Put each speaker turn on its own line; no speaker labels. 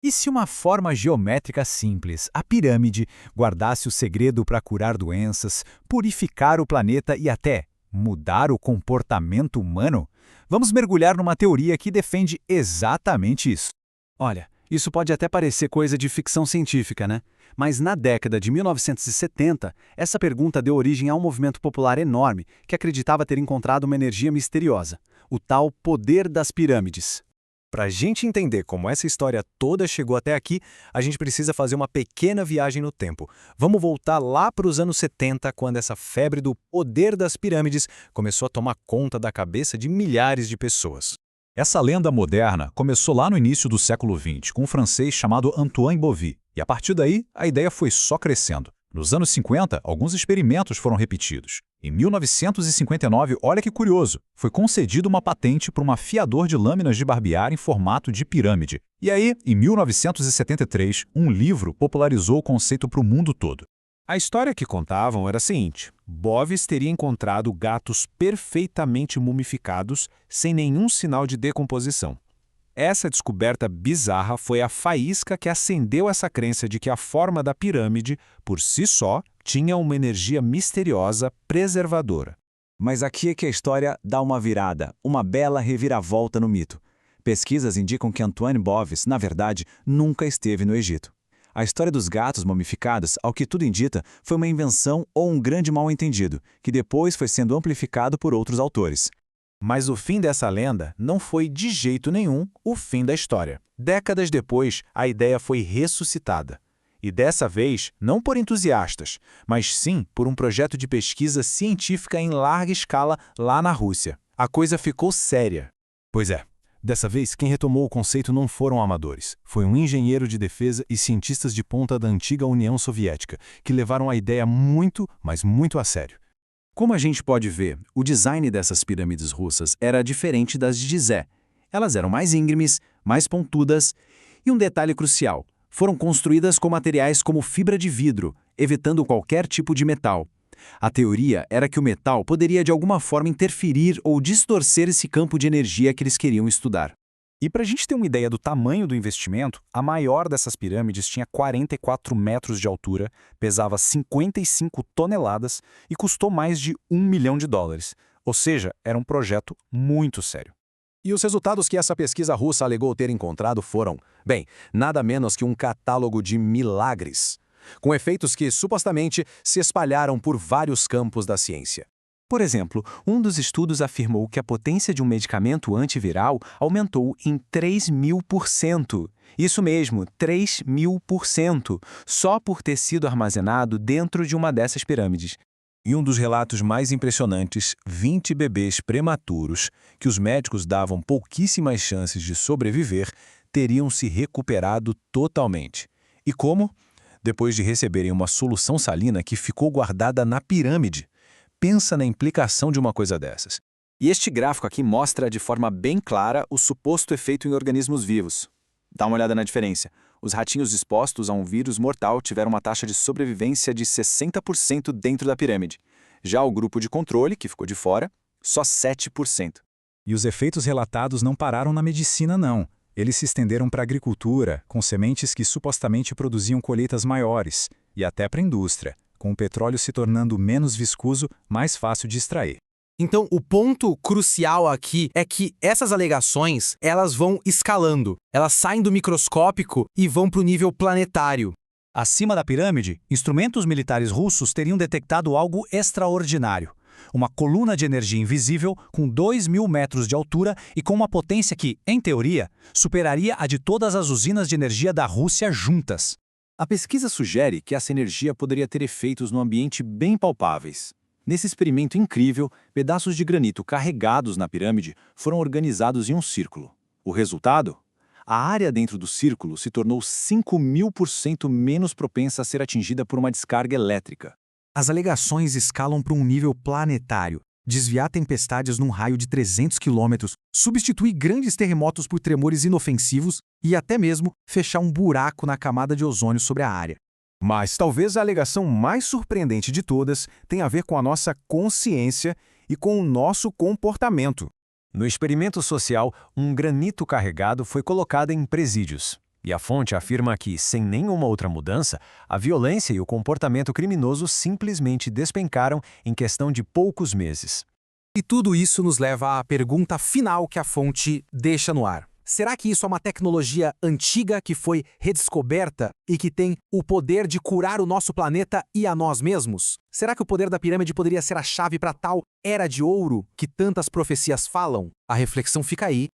E se uma forma geométrica simples, a pirâmide, guardasse o segredo para curar doenças, purificar o planeta e até mudar o comportamento humano? Vamos mergulhar numa teoria que defende exatamente isso.
Olha, isso pode até parecer coisa de ficção científica, né? Mas na década de 1970, essa pergunta deu origem a um movimento popular enorme que acreditava ter encontrado uma energia misteriosa, o tal poder das pirâmides.
Para a gente entender como essa história toda chegou até aqui, a gente precisa fazer uma pequena viagem no tempo. Vamos voltar lá para os anos 70, quando essa febre do poder das pirâmides começou a tomar conta da cabeça de milhares de pessoas.
Essa lenda moderna começou lá no início do século XX, com um francês chamado Antoine Bovy, e a partir daí a ideia foi só crescendo. Nos anos 50, alguns experimentos foram repetidos. Em 1959, olha que curioso, foi concedida uma patente para um afiador de lâminas de barbear em formato de pirâmide. E aí, em 1973, um livro popularizou o conceito para o mundo todo.
A história que contavam era a seguinte: Bovis teria encontrado gatos perfeitamente mumificados, sem nenhum sinal de decomposição. Essa descoberta bizarra foi a faísca que acendeu essa crença de que a forma da pirâmide, por si só, tinha uma energia misteriosa preservadora.
Mas aqui é que a história dá uma virada, uma bela reviravolta no mito. Pesquisas indicam que Antoine Bovis, na verdade, nunca esteve no Egito. A história dos gatos mumificados, ao que tudo indica, foi uma invenção ou um grande mal-entendido, que depois foi sendo amplificado por outros autores.
Mas o fim dessa lenda não foi de jeito nenhum o fim da história. Décadas depois, a ideia foi ressuscitada. E dessa vez, não por entusiastas, mas sim por um projeto de pesquisa científica em larga escala lá na Rússia. A coisa ficou séria.
Pois é, dessa vez quem retomou o conceito não foram amadores. Foi um engenheiro de defesa e cientistas de ponta da antiga União Soviética, que levaram a ideia muito, mas muito a sério.
Como a gente pode ver, o design dessas pirâmides russas era diferente das de Gizé. Elas eram mais íngremes, mais pontudas e um detalhe crucial: foram construídas com materiais como fibra de vidro, evitando qualquer tipo de metal. A teoria era que o metal poderia de alguma forma interferir ou distorcer esse campo de energia que eles queriam estudar.
E para a gente ter uma ideia do tamanho do investimento, a maior dessas pirâmides tinha 44 metros de altura, pesava 55 toneladas e custou mais de US$ 1 milhão. Ou seja, era um projeto muito sério.
E os resultados que essa pesquisa russa alegou ter encontrado foram, bem, nada menos que um catálogo de milagres, com efeitos que supostamente se espalharam por vários campos da ciência.
Por exemplo, um dos estudos afirmou que a potência de um medicamento antiviral aumentou em 3.000%. Isso mesmo, 3.000%, só por ter sido armazenado dentro de uma dessas pirâmides.
E um dos relatos mais impressionantes, 20 bebês prematuros, que os médicos davam pouquíssimas chances de sobreviver, teriam se recuperado totalmente. E como? Depois de receberem uma solução salina que ficou guardada na pirâmide. Pensa na implicação de uma coisa dessas.
E este gráfico aqui mostra de forma bem clara o suposto efeito em organismos vivos. Dá uma olhada na diferença. Os ratinhos expostos a um vírus mortal tiveram uma taxa de sobrevivência de 60% dentro da pirâmide. Já o grupo de controle, que ficou de fora, só 7%.
E os efeitos relatados não pararam na medicina, não. Eles se estenderam para a agricultura, com sementes que supostamente produziam colheitas maiores, e até para a indústria, com o petróleo se tornando menos viscoso, mais fácil de extrair.
Então, o ponto crucial aqui é que essas alegações, elas vão escalando. Elas saem do microscópico e vão para o nível planetário.
Acima da pirâmide, instrumentos militares russos teriam detectado algo extraordinário. Uma coluna de energia invisível com 2.000 metros de altura e com uma potência que, em teoria, superaria a de todas as usinas de energia da Rússia juntas.
A pesquisa sugere que essa energia poderia ter efeitos no ambiente bem palpáveis. Nesse experimento incrível, pedaços de granito carregados na pirâmide foram organizados em um círculo. O resultado? A área dentro do círculo se tornou 5.000% menos propensa a ser atingida por uma descarga elétrica.
As alegações escalam para um nível planetário. Desviar tempestades num raio de 300 quilômetros, substituir grandes terremotos por tremores inofensivos e até mesmo fechar um buraco na camada de ozônio sobre a área.
Mas talvez a alegação mais surpreendente de todas tenha a ver com a nossa consciência e com o nosso comportamento.
No experimento social, um granito carregado foi colocado em presídios.
E a fonte afirma que, sem nenhuma outra mudança, a violência e o comportamento criminoso simplesmente despencaram em questão de poucos meses.
E tudo isso nos leva à pergunta final que a fonte deixa no ar. Será que isso é uma tecnologia antiga que foi redescoberta e que tem o poder de curar o nosso planeta e a nós mesmos? Será que o poder da pirâmide poderia ser a chave para tal era de ouro que tantas profecias falam? A reflexão fica aí